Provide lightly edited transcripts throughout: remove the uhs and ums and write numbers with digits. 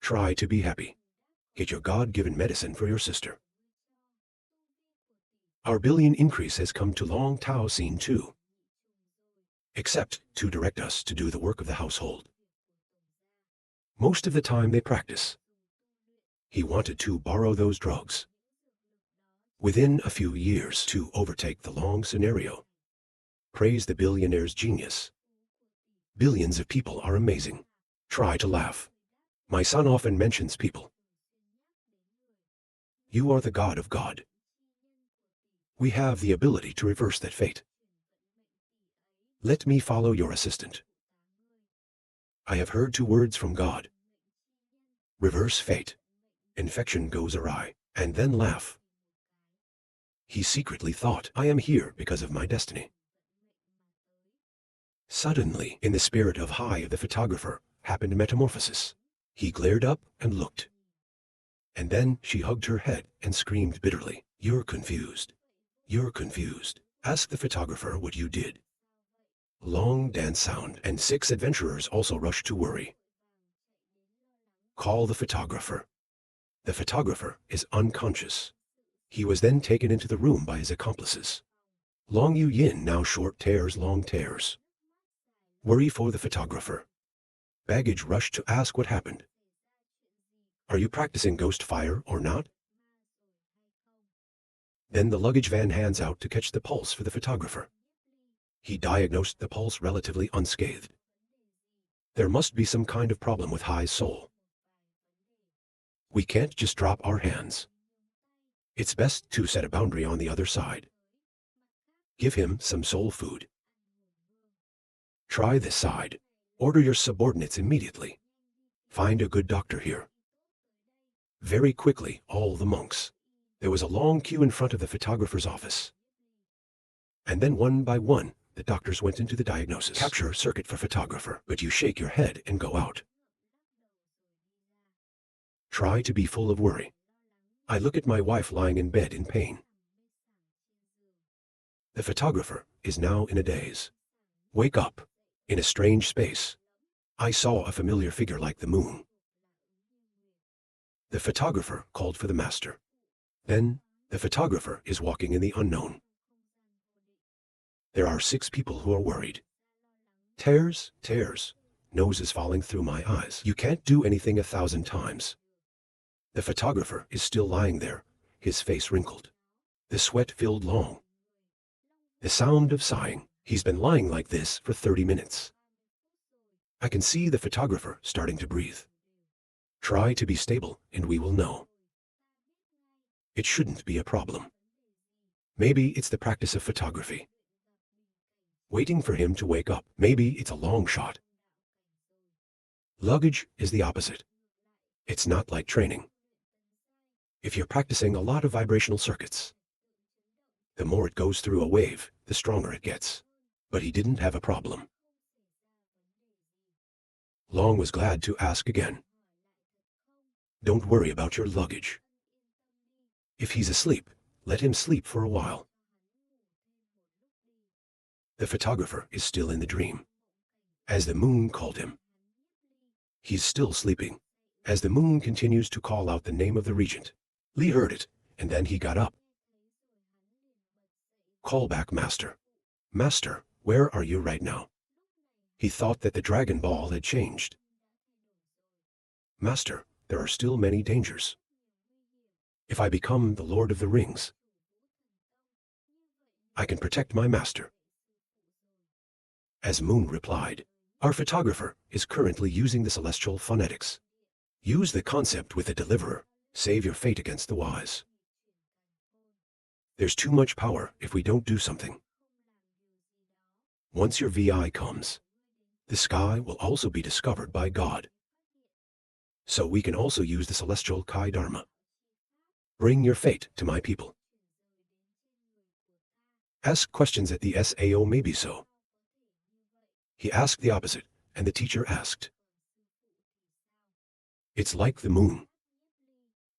Try to be happy. Get your God-given medicine for your sister. Our billion increase has come to Long Tao Scene 2. Except to direct us to do the work of the household. Most of the time they practice. He wanted to borrow those drugs. Within a few years to overtake the Long scenario. Praise the billionaire's genius. Billions of people are amazing. Try to laugh. My son often mentions people. You are the God of God. We have the ability to reverse that fate. Let me follow your assistant. I have heard 2 words from God. Reverse fate. Infection goes awry, and then laugh. He secretly thought, I am here because of my destiny. Suddenly, in the spirit of Hai the photographer, happened metamorphosis. He glared up and looked. And then she hugged her head and screamed bitterly, You're confused. You're confused. Ask the photographer what you did. Long dance sound, and 6 adventurers also rushed to worry. Call the photographer. The photographer is unconscious. He was then taken into the room by his accomplices. Long Yu Yin now short tears, long tears. Worry for the photographer. Baggage rushed to ask what happened. Are you practicing ghost fire or not? Then the luggage van hands out to catch the pulse for the photographer. He diagnosed the pulse relatively unscathed. There must be some kind of problem with Hai's soul. We can't just drop our hands. It's best to set a boundary on the other side. Give him some soul food. Try this side. Order your subordinates immediately. Find a good doctor here. Very quickly, all the monks. There was a long queue in front of the photographer's office. And then one by one, the doctors went into the diagnosis. Capture circuit for photographer, but you shake your head and go out. Try to be full of worry. I look at my wife lying in bed in pain. The photographer is now in a daze. Wake up. In a strange space. I saw a familiar figure like the moon. The photographer called for the master. Then, the photographer is walking in the unknown. There are 6 people who are worried. Tears, tears. Nose is falling through my eyes. You can't do anything 1,000 times. The photographer is still lying there, his face wrinkled. The sweat filled long. The sound of sighing. He's been lying like this for 30 minutes. I can see the photographer starting to breathe. Try to be stable and we will know. It shouldn't be a problem. Maybe it's the practice of photography. Waiting for him to wake up. Maybe it's a long shot. Luggage is the opposite. It's not like training. If you're practicing a lot of vibrational circuits, the more it goes through a wave, the stronger it gets. But he didn't have a problem. Long was glad to ask again. Don't worry about your luggage. If he's asleep, let him sleep for a while. The photographer is still in the dream. As the moon called him. He's still sleeping. As the moon continues to call out the name of the regent. Li heard it, and then he got up. Call back, Master. Master, where are you right now? He thought that the Dragon Ball had changed. Master, there are still many dangers. If I become the Lord of the Rings, I can protect my master. As Moon replied, our photographer is currently using the celestial phonetics. Use the concept with the deliverer. Save your fate against the wise. There's too much power if we don't do something. Once your VI comes, the sky will also be discovered by God. So we can also use the celestial Kai Dharma. Bring your fate to my people. Ask questions at the SAO, maybe so. He asked the opposite, and the teacher asked. It's like the moon.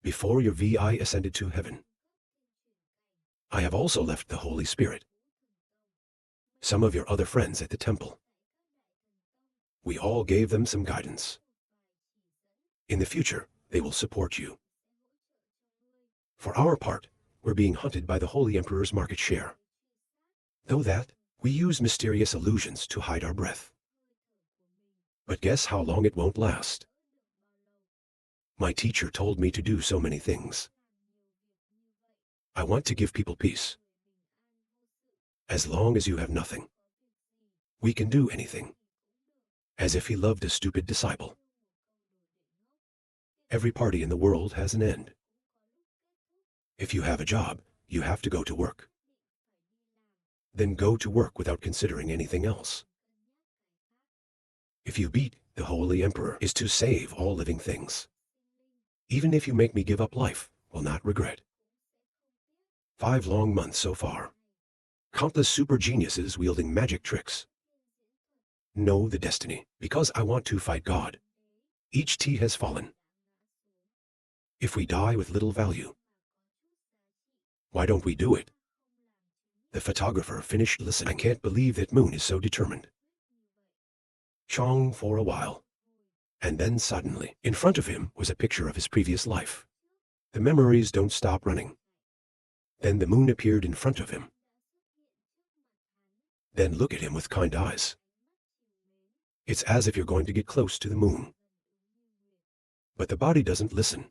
Before your VI ascended to heaven, I have also left the Holy Spirit. Some of your other friends at the temple. We all gave them some guidance. In the future, they will support you. For our part, we're being hunted by the Holy Emperor's market share. Though that, we use mysterious illusions to hide our breath. But guess how long it won't last? My teacher told me to do so many things. I want to give people peace. As long as you have nothing, we can do anything. As if he loved a stupid disciple. Every party in the world has an end. If you have a job, you have to go to work. Then go to work without considering anything else. If you beat the Holy Emperor is to save all living things. Even if you make me give up life, will not regret. 5 long months so far. Countless super geniuses wielding magic tricks. Know the destiny, because I want to fight God. Each T has fallen. If we die with little value, why don't we do it? The photographer finished listening. I can't believe that Moon is so determined. Chong for a while. And then suddenly, in front of him was a picture of his previous life. The memories don't stop running. Then the Moon appeared in front of him. Then look at him with kind eyes. It's as if you're going to get close to the Moon. But the body doesn't listen.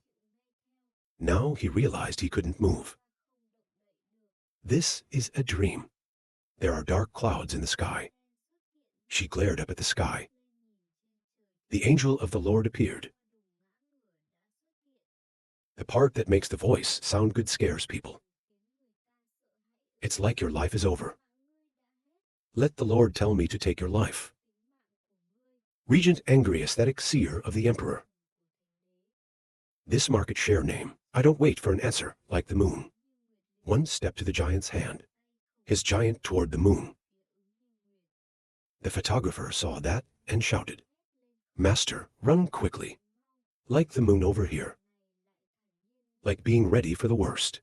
Now he realized he couldn't move. This is a dream. There are dark clouds in the sky. She glared up at the sky. The angel of the Lord appeared. The part that makes the voice sound good scares people. It's like your life is over. Let the Lord tell me to take your life. Regent angry aesthetic seer of the Emperor. This market share name, I don't wait for an answer, like the Moon. One step to the giant's hand. His giant toward the Moon. The photographer saw that and shouted, Master, run quickly. Like the Moon over here. Like being ready for the worst.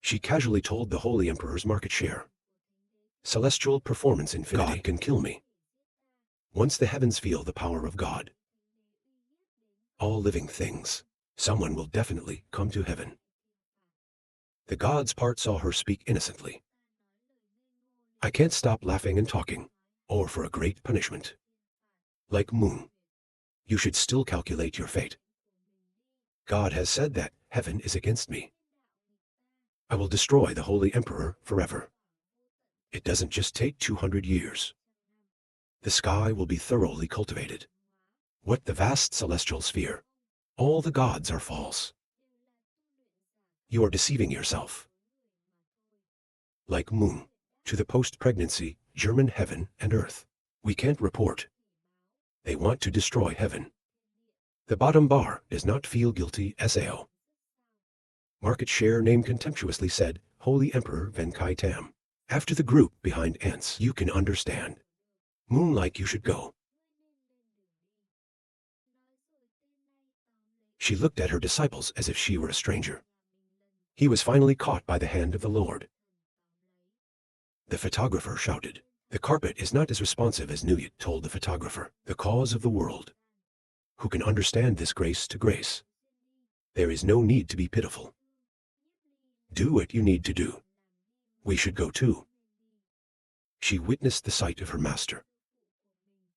She casually told the Holy Emperor's market share. Celestial performance infinity. God can kill me. Once the heavens feel the power of God. All living things, someone will definitely come to heaven. The gods part saw her speak innocently. I can't stop laughing and talking, or for a great punishment. Like Moon, you should still calculate your fate. God has said that heaven is against me. I will destroy the Holy Emperor forever. It doesn't just take 200 years. The sky will be thoroughly cultivated. What the vast celestial sphere. All the gods are false. You are deceiving yourself. Like Moon, to the post-pregnancy, German heaven and earth. We can't report. They want to destroy heaven. The bottom bar does not feel guilty SAO. Market share name contemptuously said, Holy Emperor Ven Kai Tam. After the group behind ants, you can understand. Moon like you should go. She looked at her disciples as if she were a stranger. He was finally caught by the hand of the Lord. The photographer shouted. The carpet is not as responsive as Nie Li told the photographer, the cause of the world. Who can understand this grace to grace? There is no need to be pitiful. Do what you need to do. We should go too. She witnessed the sight of her master.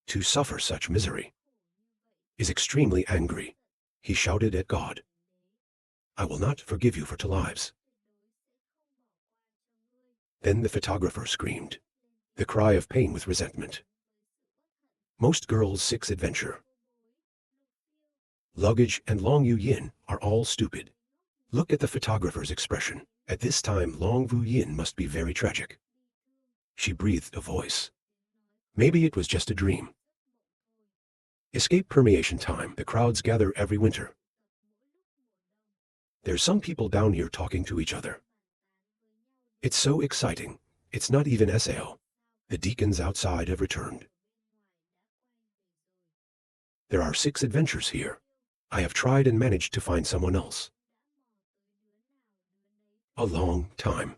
To suffer such misery is extremely angry. He shouted at God. I will not forgive you for 2 lives. Then the photographer screamed. The cry of pain with resentment. Most girls' 6 adventure. Luggage and Long Yu Yin are all stupid. Look at the photographer's expression. At this time Long Yu Yin must be very tragic. She breathed a voice. Maybe it was just a dream. Escape permeation time. The crowds gather every winter. There's some people down here talking to each other. It's so exciting. It's not even SAO. The deacons outside have returned. There are 6 adventures here. I have tried and managed to find someone else. A long time.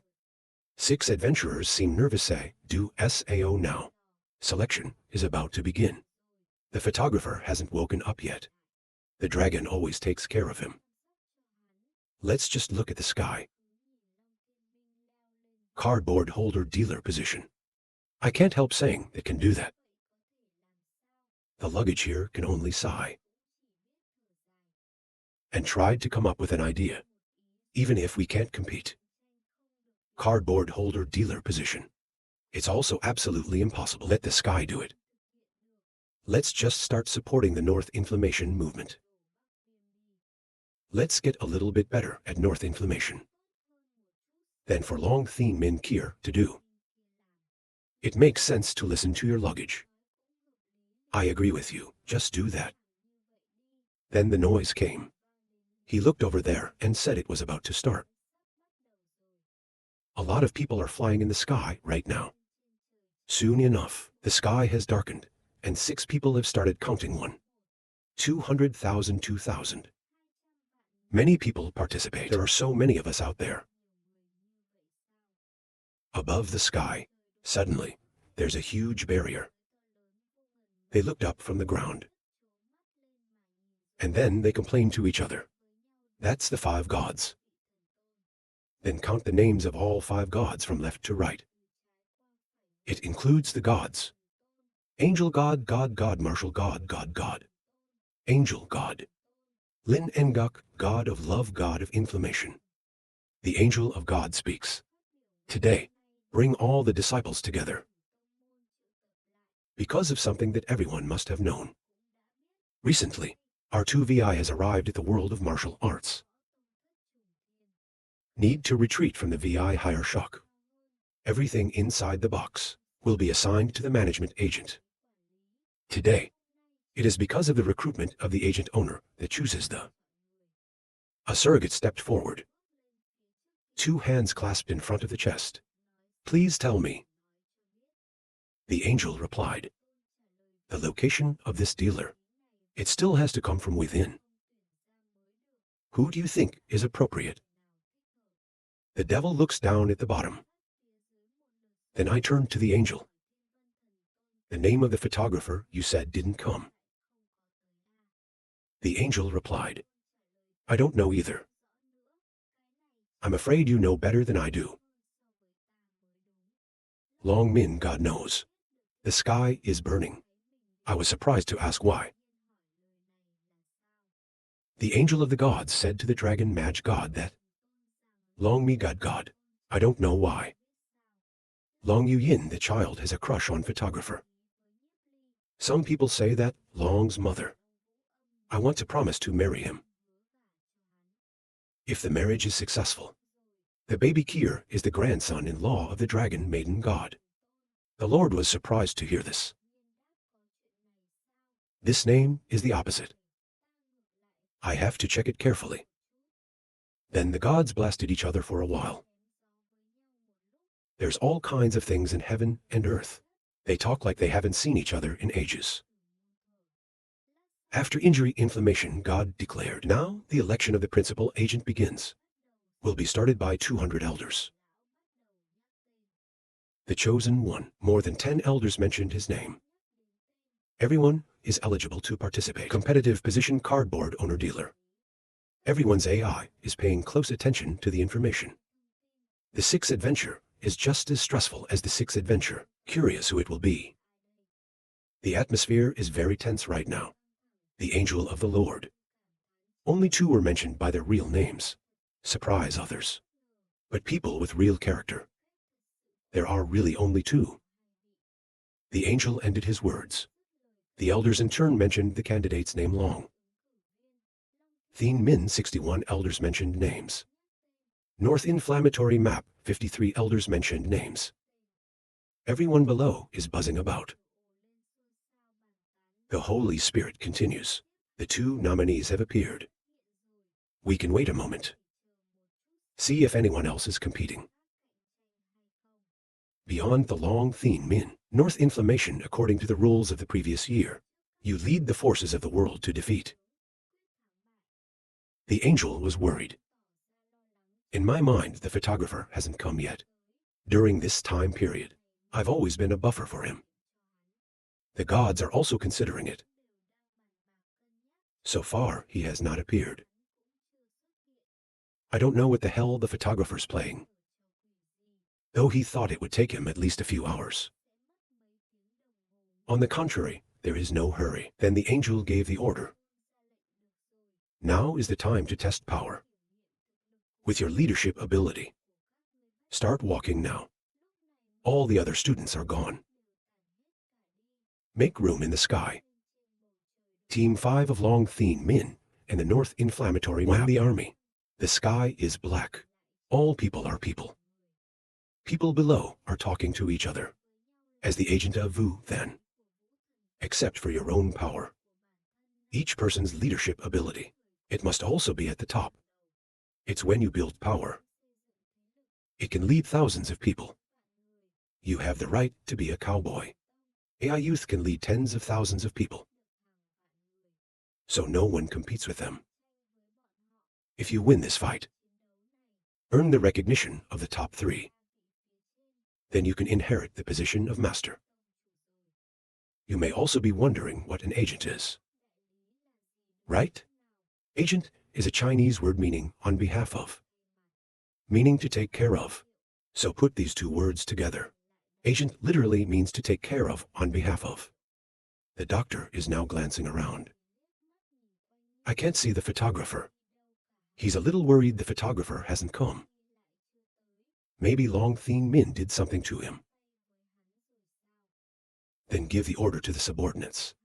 6 adventurers seem nervous. Say, do SAO now. Selection is about to begin. The photographer hasn't woken up yet. The dragon always takes care of him. Let's just look at the sky. Cardboard holder dealer position. I can't help saying it can do that. The luggage here can only sigh. And tried to come up with an idea, even if we can't compete. Cardboard holder dealer position. It's also absolutely impossible. Let the sky do it. Let's just start supporting the North Inflammation movement. Let's get a little bit better at North Inflammation than for Long Thien Min Kier to do. It makes sense to listen to your luggage. I agree with you, just do that. Then the noise came. He looked over there and said it was about to start. A lot of people are flying in the sky right now. Soon enough, the sky has darkened, and 6 people have started counting 1. 200,000, 2,000. Many people participate. There are so many of us out there. Above the sky, suddenly, there's a huge barrier. They looked up from the ground. And then they complained to each other. That's the 5 gods. Then count the names of all 5 gods from left to right. It includes the gods. Angel God, God, God, Martial God, God, God. Angel God. Lin Engok, God of love, God of inflammation. The angel of God speaks. Today, bring all the disciples together. Because of something that everyone must have known. Recently, R2VI has arrived at the world of martial arts. Need to retreat from the VI higher shock. Everything inside the box will be assigned to the management agent. Today, it is because of the recruitment of the agent owner that chooses the. A surrogate stepped forward. 2 hands clasped in front of the chest. Please tell me. The angel replied. The location of this dealer. It still has to come from within. Who do you think is appropriate? The devil looks down at the bottom. Then I turned to the angel. The name of the photographer you said didn't come. The angel replied. I don't know either. I'm afraid you know better than I do. Long Min, God knows. The sky is burning. I was surprised to ask why. The angel of the gods said to the dragon Maj God that, Long Mi God God, I don't know why. Long Yu Yin, the child, has a crush on photographer. Some people say that Long's mother. I want to promise to marry him. If the marriage is successful, the baby Kier is the grandson-in-law of the dragon maiden god. The Lord was surprised to hear this. This name is the opposite. I have to check it carefully. Then the gods blasted each other for a while. There's all kinds of things in heaven and earth. They talk like they haven't seen each other in ages. After injury inflammation, God declared, now the election of the principal agent begins. Will be started by 200 elders. The chosen one, more than 10 elders mentioned his name. Everyone is eligible to participate. Competitive position cardboard owner dealer. Everyone's AI is paying close attention to the information. The 6th adventure is just as stressful as the 6th adventure. Curious who it will be. The atmosphere is very tense right now. The angel of the Lord. Only 2 were mentioned by their real names. Surprise others. But people with real character. There are really only 2. The angel ended his words. The elders in turn mentioned the candidate's name Long. Thien Min 61 elders mentioned names. North Inflammatory Map 53 elders mentioned names. Everyone below is buzzing about. The Holy Spirit continues. The 2 nominees have appeared. We can wait a moment. See if anyone else is competing. Beyond the Long Thien Min, North Inflammation according to the rules of the previous year. You lead the forces of the world to defeat. The angel was worried. In my mind, the photographer hasn't come yet. During this time period, I've always been a buffer for him. The gods are also considering it. So far, he has not appeared. I don't know what the hell the photographer's playing, though he thought it would take him at least a few hours. On the contrary, there is no hurry. Then the angel gave the order. Now is the time to test power. With your leadership ability. Start walking now. All the other students are gone. Make room in the sky. Team 5 of Long Thien Min and the North Inflammatory Map. The army. The sky is black. All people are people. People below are talking to each other. As the agent of Wu, then. Except for your own power. Each person's leadership ability. It must also be at the top. It's when you build power. It can lead thousands of people. You have the right to be a cowboy. AI youth can lead tens of thousands of people. So no one competes with them. If you win this fight, earn the recognition of the top 3. Then you can inherit the position of master. You may also be wondering what an agent is. Right? Agent is a Chinese word meaning on behalf of, meaning to take care of. So put these 2 words together. Agent literally means to take care of on behalf of. The doctor is now glancing around. I can't see the photographer. He's a little worried the photographer hasn't come. Maybe Long Thien Min did something to him. Then give the order to the subordinates.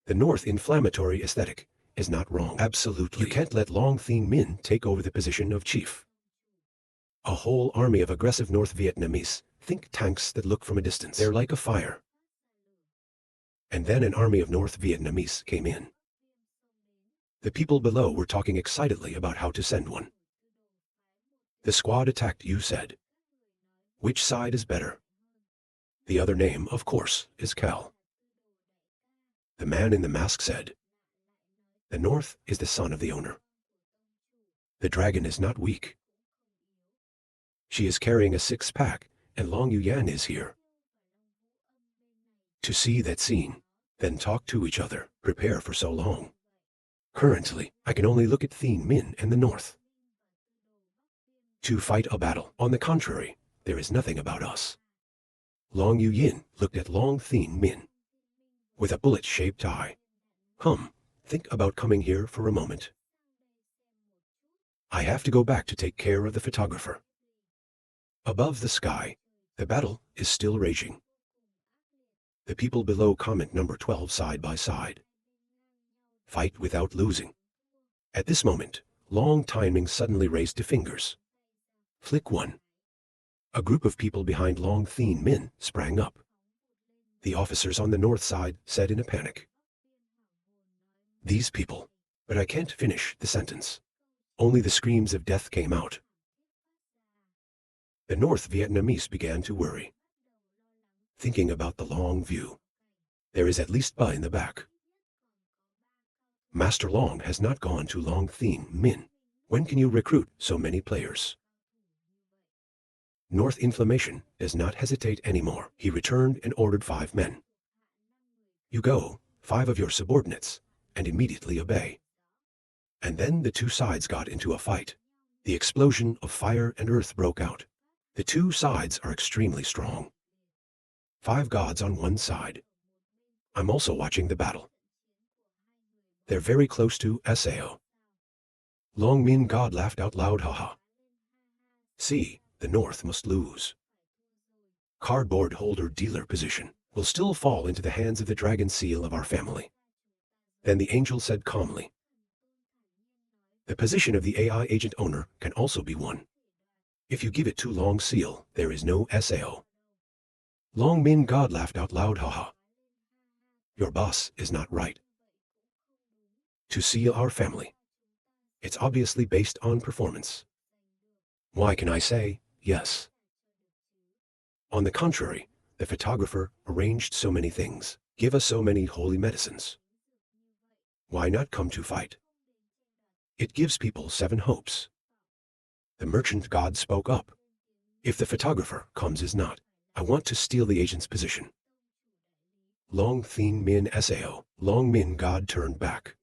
The North Inflammatory aesthetic is not wrong. Absolutely. You can't let Long Thien Min take over the position of chief. A whole army of aggressive North Vietnamese think tanks that look from a distance. They're like a fire. And then an army of North Vietnamese came in. The people below were talking excitedly about how to send one. The squad attacked, you said. Which side is better? The other name, of course, is Cal. The man in the mask said. The North is the son of the owner. The dragon is not weak. She is carrying a 6-pack, and Long Yuyan is here. To see that scene, then talk to each other, prepare for so long. Currently, I can only look at Thien Min and the North. To fight a battle. On the contrary, there is nothing about us. Long Yuyin looked at Long Thien Min. With a bullet-shaped eye. Think about coming here for a moment. I have to go back to take care of the photographer. Above the sky, the battle is still raging. The people below comment number 12 side by side. Fight without losing. At this moment, Long Timing suddenly raised 2 fingers. Flick 1. A group of people behind Long Thien Min sprang up. The officers on the north side said in a panic. These people. But I can't finish the sentence. Only the screams of death came out. The North Vietnamese began to worry. Thinking about the long view. There is at least Ba in the back. Master Long has not gone to Long Thien Min. When can you recruit so many players? North Inflammation does not hesitate anymore. He returned and ordered 5 men. You go, 5 of your subordinates, and immediately obey. And then the 2 sides got into a fight. The explosion of fire and earth broke out. The 2 sides are extremely strong. 5 gods on one side. I'm also watching the battle. They're very close to Sao. Long Min God laughed out loud, haha. See, the North must lose. Cardboard holder dealer position will still fall into the hands of the dragon seal of our family. Then the angel said calmly. The position of the AI agent owner can also be won. If you give it to Long Seal, there is no Sao. Long Min God laughed out loud, haha. Your boss is not right. To seal our family. It's obviously based on performance. Why can I say yes? On the contrary, the photographer arranged so many things, give us so many holy medicines. Why not come to fight? It gives people 7 hopes. The merchant god spoke up. If the photographer comes is not, I want to steal the agent's position. Long Thien Min Sao, Long Min God turned back.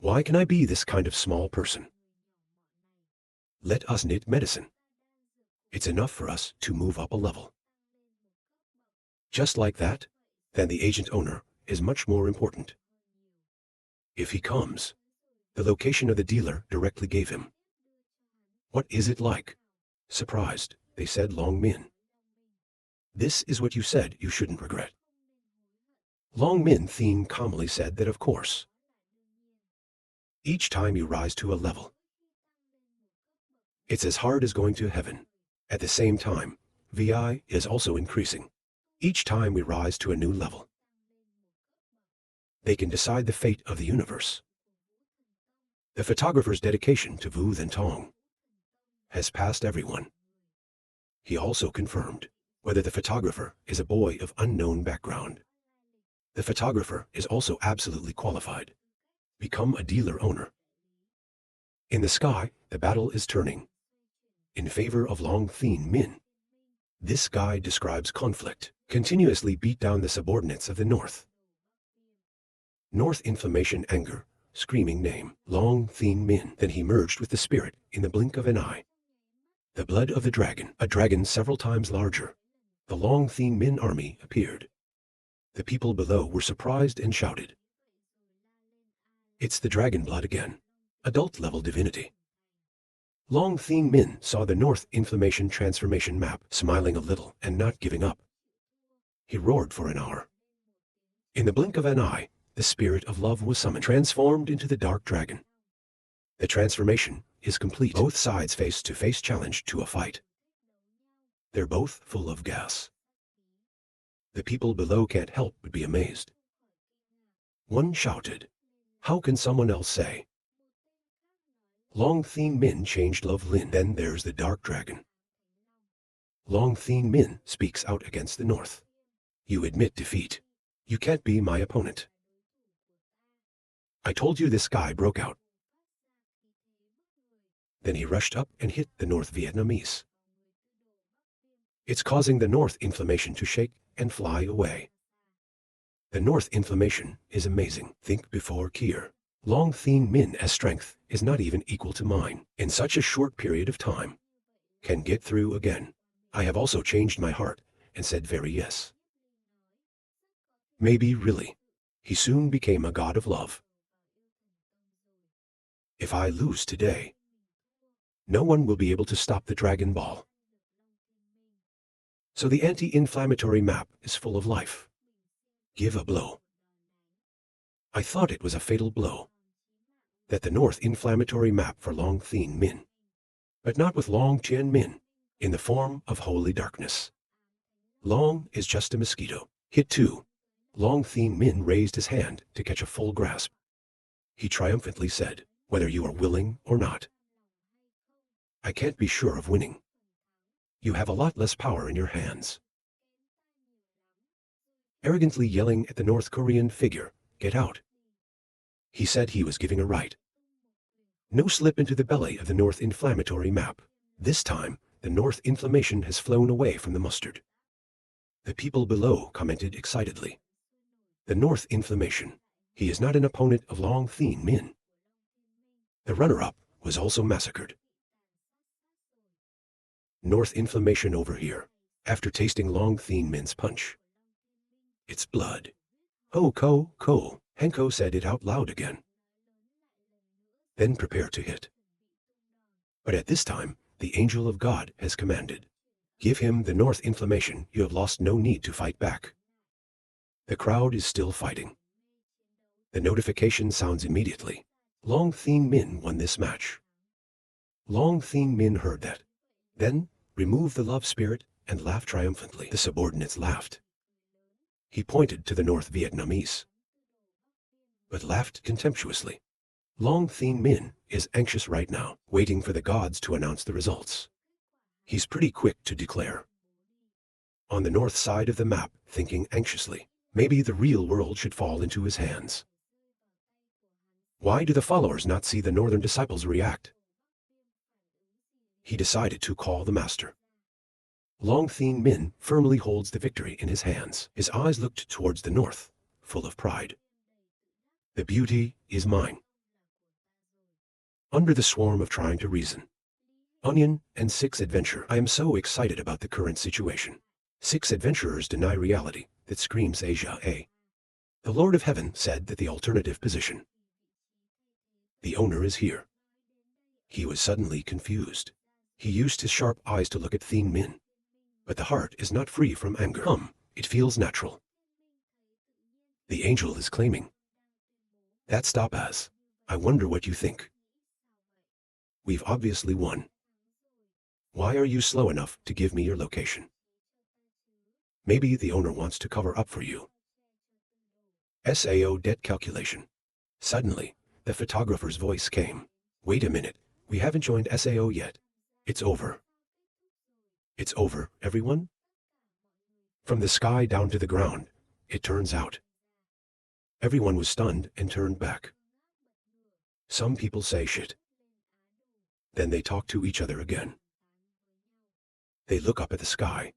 Why can I be this kind of small person? Let us knit medicine. It's enough for us to move up a level. Just like that, then the agent owner is much more important. If he comes, the location of the dealer directly gave him. What is it like? Surprised, they said Long Min. This is what you said you shouldn't regret. Long Min Thien calmly said that of course. Each time you rise to a level, it's as hard as going to heaven. At the same time, VI is also increasing. Each time we rise to a new level, they can decide the fate of the universe. The photographer's dedication to Wu Than Tong has passed everyone. He also confirmed whether the photographer is a boy of unknown background. The photographer is also absolutely qualified. Become a dealer owner. In the sky, the battle is turning in favor of Long Thien Min. This guy describes conflict, continuously beat down the subordinates of the North. North inflammation, anger, screaming name, Long Thien Min. Then he merged with the spirit in the blink of an eye. The blood of the dragon, a dragon several times larger. The Long Thien Min army appeared. The people below were surprised and shouted. It's the dragon blood again. Adult-level divinity. Long Thien Min saw the North inflammation transformation map, smiling a little and not giving up. He roared for an hour. In the blink of an eye, the spirit of love was summoned, transformed into the dark dragon. The transformation is complete. Both sides face-to-face challenge to a fight. They're both full of gas. The people below can't help but be amazed. One shouted, "How can someone else say?" Long Thien Min changed Love Lin. Then there's the dark dragon. Long Thien Min speaks out against the North. You admit defeat. You can't be my opponent. I told you this guy broke out. Then he rushed up and hit the North Vietnamese. It's causing the North inflammation to shake and fly away. The North inflammation is amazing. Think before Kier. Long Thien Min as strength is not even equal to mine. In such a short period of time, can get through again. I have also changed my heart and said very yes. Maybe really. He soon became a god of love. If I lose today, no one will be able to stop the Dragon Ball. So the anti-inflammatory map is full of life. Give a blow. I thought it was a fatal blow. That the North inflammatory map for Long Thien Min. But not with Long Tien Min, in the form of holy darkness. Long is just a mosquito. Hit 2. Long Thien Min raised his hand to catch a full grasp. He triumphantly said, whether you are willing or not. I can't be sure of winning. You have a lot less power in your hands. Arrogantly yelling at the North Korean figure, get out. He said he was giving a right. No slip into the belly of the North inflammatory map. This time, the North inflammation has flown away from the mustard. The people below commented excitedly. The North inflammation. He is not an opponent of Long Thien Min. The runner-up was also massacred. North inflammation over here, after tasting Long Thien Min's punch. It's blood. Ho ko ko, Henko said it out loud again. Then prepare to hit. But at this time, the angel of God has commanded. Give him the North inflammation. You have lost no need to fight back. The crowd is still fighting. The notification sounds immediately. Long Thien Min won this match. Long Thien Min heard that. Then, removed the love spirit and laughed triumphantly. The subordinates laughed. He pointed to the North Vietnamese, but laughed contemptuously. Long Thien Min is anxious right now, waiting for the gods to announce the results. He's pretty quick to declare. On the north side of the map, thinking anxiously, maybe the real world should fall into his hands. Why do the followers not see the northern disciples react? He decided to call the master. Long Thien Min firmly holds the victory in his hands. His eyes looked towards the north, full of pride. The beauty is mine. Under the swarm of trying to reason. Onion and Six Adventure. I am so excited about the current situation. Six adventurers deny reality that screams Asia A. The Lord of Heaven said that the alternative position. The owner is here. He was suddenly confused. He used his sharp eyes to look at Thien Min. But the heart is not free from anger. It feels natural. The angel is claiming. That stop as. I wonder what you think. We've obviously won. Why are you slow enough to give me your location? Maybe the owner wants to cover up for you. SAO debt calculation. Suddenly, the photographer's voice came. Wait a minute, we haven't joined SAO yet. It's over. It's over, everyone? From the sky down to the ground, it turns out. Everyone was stunned and turned back. Some people say shit. Then they talk to each other again. They look up at the sky.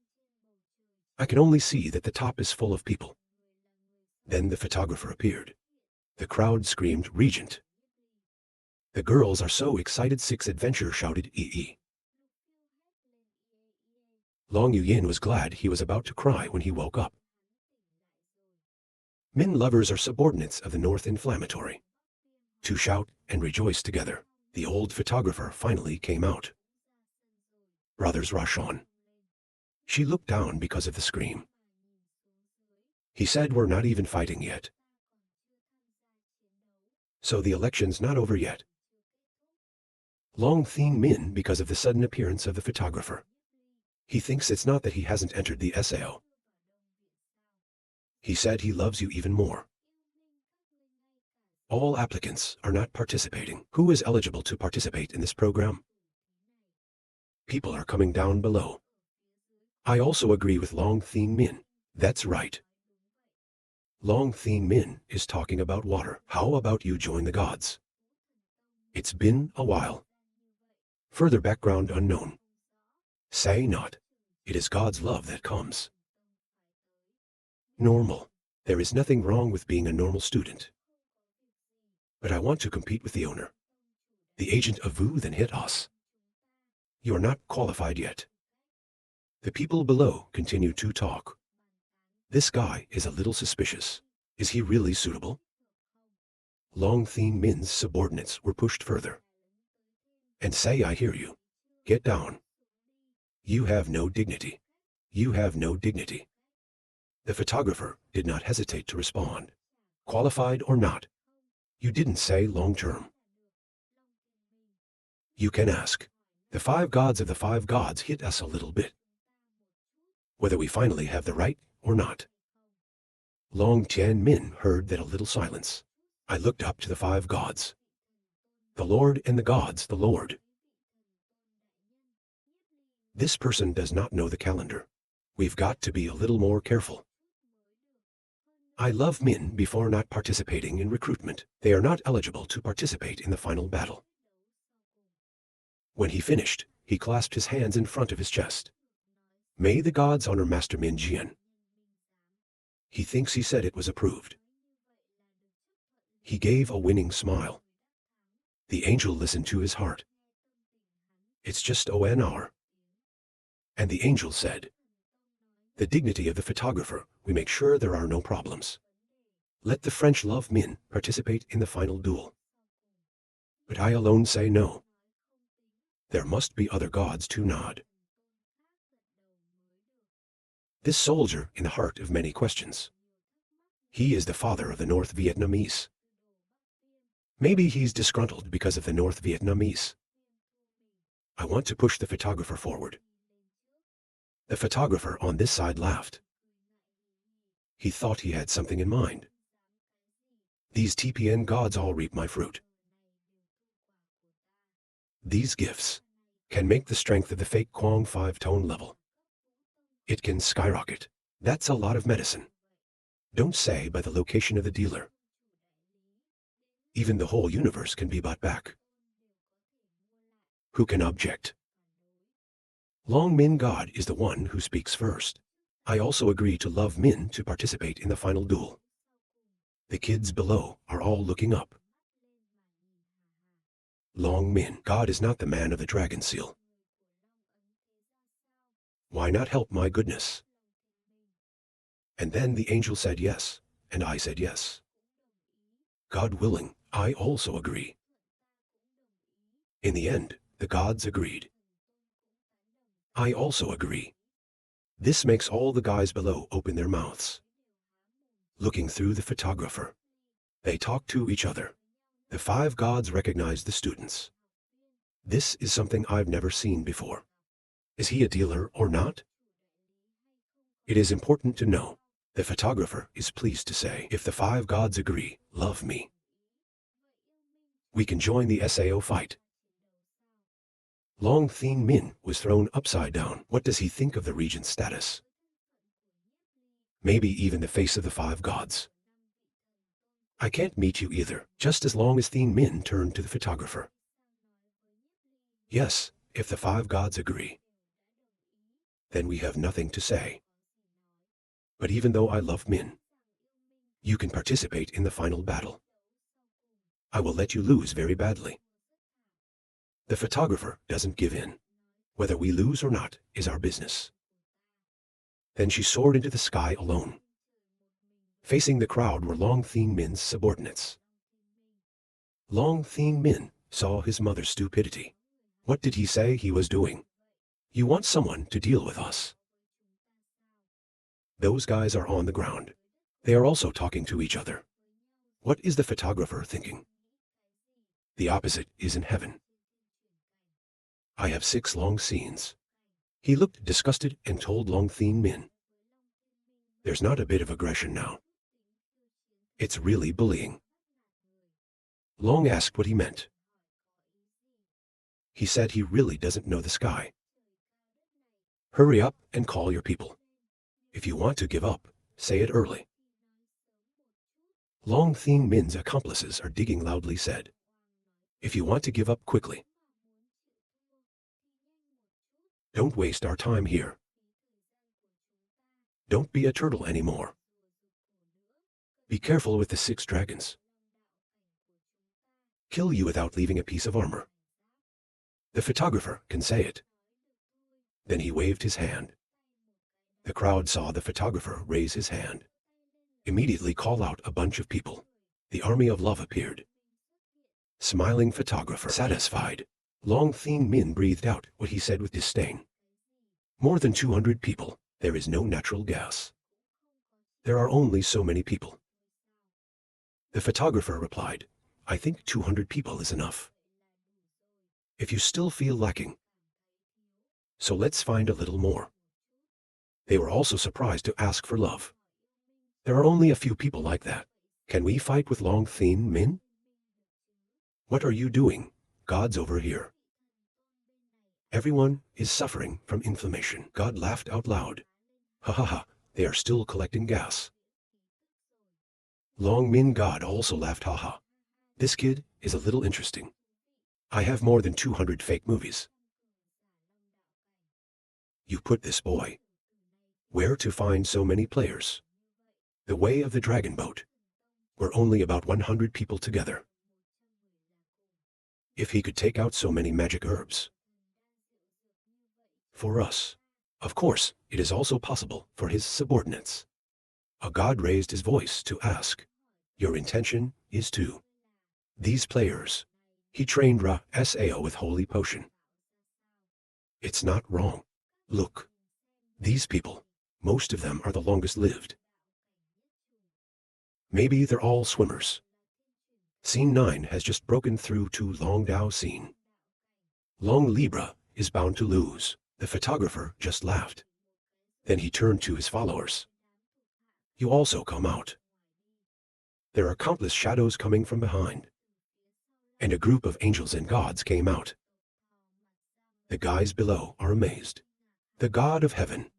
I can only see that the top is full of people. Then the photographer appeared. The crowd screamed, Regent. The girls are so excited. Six Adventure shouted, EE. Long Yuyin was glad. He was about to cry when he woke up. Min lovers are subordinates of the North Inflammatory. To shout and rejoice together, the old photographer finally came out. Brothers rush on. She looked down because of the scream. He said, we're not even fighting yet. So the election's not over yet. Long Thien Min because of the sudden appearance of the photographer. He thinks it's not that he hasn't entered the SAO. He said he loves you even more. All applicants are not participating. Who is eligible to participate in this program? People are coming down below. I also agree with Long Thien Min. That's right. Long Thien Min is talking about water. How about you join the gods? It's been a while. Further background unknown. Say not. It is God's love that comes. Normal. There is nothing wrong with being a normal student. But I want to compete with the owner. The agent of Vu then hit us. You are not qualified yet. The people below continue to talk. This guy is a little suspicious. Is he really suitable? Long Thien Min's subordinates were pushed further. And say, I hear you. Get down. You have no dignity. You have no dignity. The photographer did not hesitate to respond. Qualified or not, you didn't say long term. You can ask. The five gods of the five gods hit us a little bit. Whether we finally have the right or not. Long Tien Min heard that a little silence. I looked up to the five gods. The Lord and the gods, the Lord. This person does not know the calendar. We've got to be a little more careful. I love Min before not participating in recruitment. They are not eligible to participate in the final battle. When he finished, he clasped his hands in front of his chest. May the gods honor Master Min Jian. He thinks he said it was approved. He gave a winning smile. The angel listened to his heart. It's just an hour. And the angel said, the dignity of the photographer, we make sure there are no problems. Let the French love Min participate in the final duel. But I alone say no. There must be other gods to nod. This soldier in the heart of many questions. He is the father of the North Vietnamese. Maybe he's disgruntled because of the North Vietnamese. I want to push the photographer forward. The photographer on this side laughed. He thought he had something in mind. These TPN gods all reap my fruit. These gifts can make the strength of the fake Quang 5-tone level. It can skyrocket. That's a lot of medicine. Don't say by the location of the dealer. Even the whole universe can be bought back. Who can object? Long Min God is the one who speaks first. I also agree to love Min to participate in the final duel. The kids below are all looking up. Long Min, God is not the man of the dragon seal. Why not help my goodness? And then the angel said yes, and I said yes. God willing, I also agree. In the end, the gods agreed. I also agree. This makes all the guys below open their mouths. Looking through the photographer, they talk to each other. The 5 gods recognize the students. This is something I've never seen before. Is he a dealer or not? It is important to know. The photographer is pleased to say, if the 5 gods agree, love me, we can join the SAO fight. Long Thien Min was thrown upside down. What does he think of the regent's status? Maybe even the face of the 5 gods. I can't meet you either, just as long as Thien Min turned to the photographer. Yes, if the 5 gods agree, then we have nothing to say. But even though I love Min, you can participate in the final battle. I will let you lose very badly. The photographer doesn't give in. Whether we lose or not is our business. Then she soared into the sky alone. Facing the crowd were Long Thien Min's subordinates. Long Thien Min saw his mother's stupidity. What did he say he was doing? You want someone to deal with us. Those guys are on the ground. They are also talking to each other. What is the photographer thinking? The opposite is in heaven. I have 6 long scenes. He looked disgusted and told Long Thien Min. There's not a bit of aggression now. It's really bullying. Long asked what he meant. He said he really doesn't know the sky. Hurry up and call your people. If you want to give up, say it early. Long Thien Min's accomplices are digging loudly said. If you want to give up quickly, don't waste our time here. Don't be a turtle anymore. Be careful with the 6 dragons. Kill you without leaving a piece of armor. The photographer can say it. Then he waved his hand. The crowd saw the photographer raise his hand. Immediately call out a bunch of people. The army of love appeared. Smiling photographer, satisfied. Long Thien Min breathed out what he said with disdain. More than 200 people. There is no natural gas. There are only so many people. The photographer replied, I think 200 people is enough. If you still feel lacking, so let's find a little more. They were also surprised to ask for love. There are only a few people like that. Can we fight with Long Thien Min? What are you doing? God's over here. Everyone is suffering from inflammation. God laughed out loud. Ha ha ha, they are still collecting gas. Long Min God also laughed ha ha. This kid is a little interesting. I have more than 200 fake movies. You put this boy. Where to find so many players? The way of the dragon boat. We're only about 100 people together. If he could take out so many magic herbs. For us. Of course, it is also possible for his subordinates. A god raised his voice to ask. Your intention is to. These players. He trained Ra Sao with holy potion. It's not wrong. Look. These people, most of them are the longest lived. Maybe they're all swimmers. Scene 9 has just broken through to Long Dao scene. Long Libra is bound to lose. The photographer just laughed. Then he turned to his followers. You also come out. There are countless shadows coming from behind. And a group of angels and gods came out. The guys below are amazed. The God of heaven.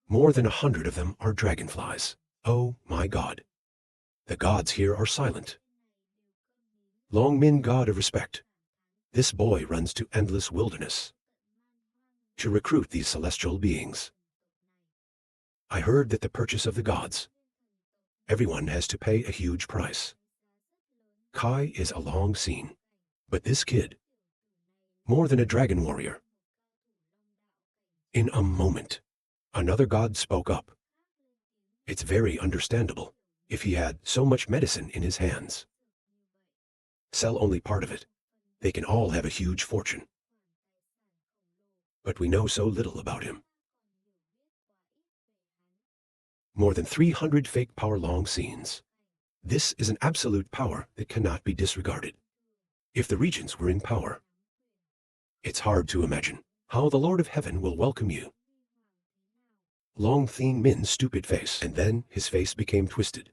More than 100 of them are dragonflies. Oh my God. The gods here are silent. Long Min God of respect. This boy runs to endless wilderness to recruit these celestial beings. I heard that the purchase of the gods. Everyone has to pay a huge price. Kai is a long scene. But this kid, More than a dragon warrior. In a moment, another god spoke up. It's very understandable if he had so much medicine in his hands. Sell only part of it. They can all have a huge fortune. But we know so little about him. More than 300 fake power long scenes. This is an absolute power that cannot be disregarded. If the regents were in power, it's hard to imagine how the Lord of Heaven will welcome you. Long Thien Min's stupid face, and then his face became twisted.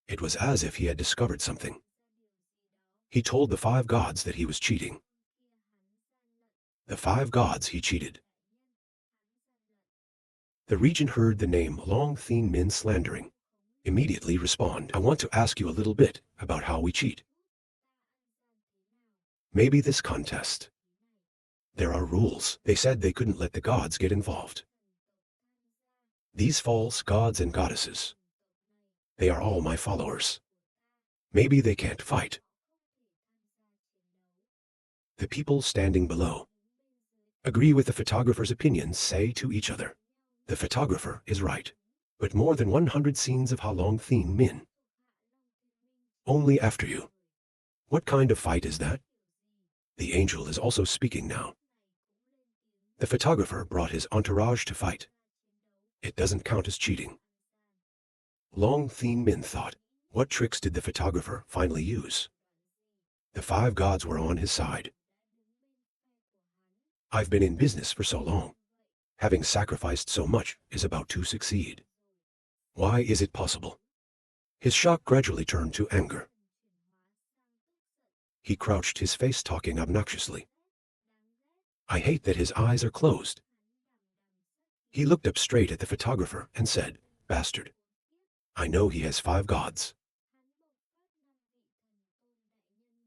It was as if he had discovered something. He told the 5 gods that he was cheating. The 5 gods he cheated. The regent heard the name Long Thien Min slandering. Immediately respond, I want to ask you a little bit about how we cheat. Maybe this contest. There are rules. They said they couldn't let the gods get involved. These false gods and goddesses, they are all my followers. Maybe they can't fight. The people standing below agree with the photographer's opinions, say to each other, the photographer is right. But more than 100 scenes of Long Thien Min. Only after you. What kind of fight is that? The angel is also speaking now. The photographer brought his entourage to fight. It doesn't count as cheating. Long Thien Min thought, what tricks did the photographer finally use? The 5 gods were on his side. I've been in business for so long. Having sacrificed so much is about to succeed. Why is it possible? His shock gradually turned to anger. He crouched, his face talking obnoxiously. I hate that his eyes are closed. He looked up straight at the photographer and said, bastard. I know he has 5 gods.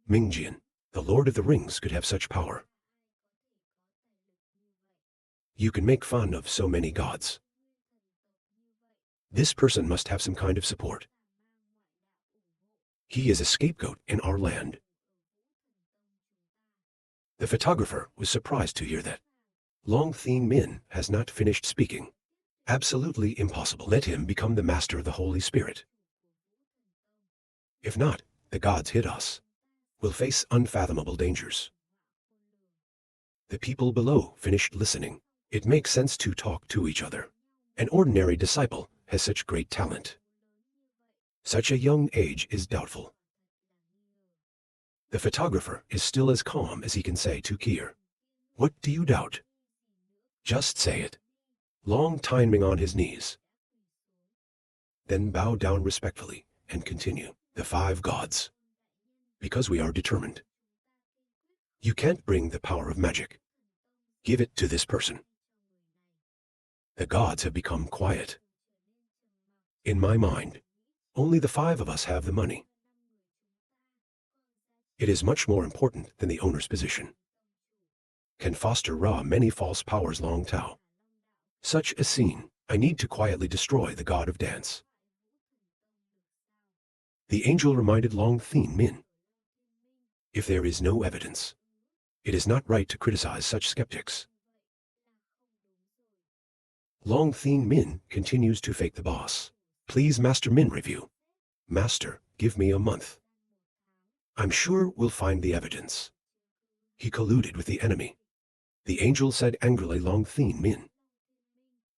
Mingjian, the Lord of the Rings, could have such power. You can make fun of so many gods. This person must have some kind of support. He is a scapegoat in our land. The photographer was surprised to hear that. Long Thien Min has not finished speaking. Absolutely impossible. Let him become the master of the Holy Spirit. If not, the gods hit us. We'll face unfathomable dangers. The people below finished listening. It makes sense to talk to each other. An ordinary disciple has such great talent. Such a young age is doubtful. The photographer is still as calm as he can say to Kier, what do you doubt? Just say it. Long Thien Min on his knees. Then bow down respectfully and continue. The 5 gods. Because we are determined. You can't bring the power of magic. Give it to this person. The gods have become quiet. In my mind, only the 5 of us have the money. It is much more important than the owner's position. Can foster many false powers Long Tao. Such a scene, I need to quietly destroy the god of dance. The angel reminded Long Thien Min. If there is no evidence, it is not right to criticize such skeptics. Long Thien Min continues to fake the boss. Please, Master Min, review. Master, give me a month. I'm sure we'll find the evidence. He colluded with the enemy. The angel said angrily, Long Thien Min.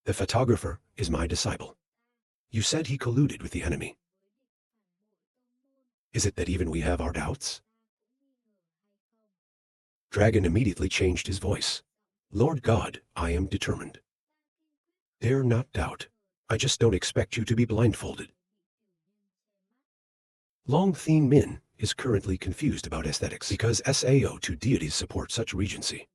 The photographer is my disciple. You said he colluded with the enemy. Is it that even we have our doubts? Dragon immediately changed his voice. Lord God, I am determined. Dare not doubt. I just don't expect you to be blindfolded. Long Thien Min is currently confused about aesthetics because Sao to deities support such regency.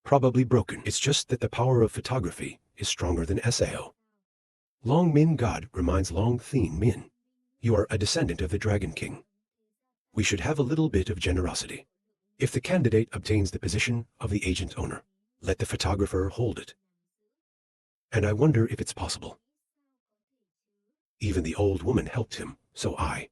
Probably broken. It's just that the power of photography is stronger than Sao. Long Min God reminds Long Thien Min. You are a descendant of the Dragon King. We should have a little bit of generosity. If the candidate obtains the position of the agent owner, let the photographer hold it. And I wonder if it's possible. Even the old woman helped him, so I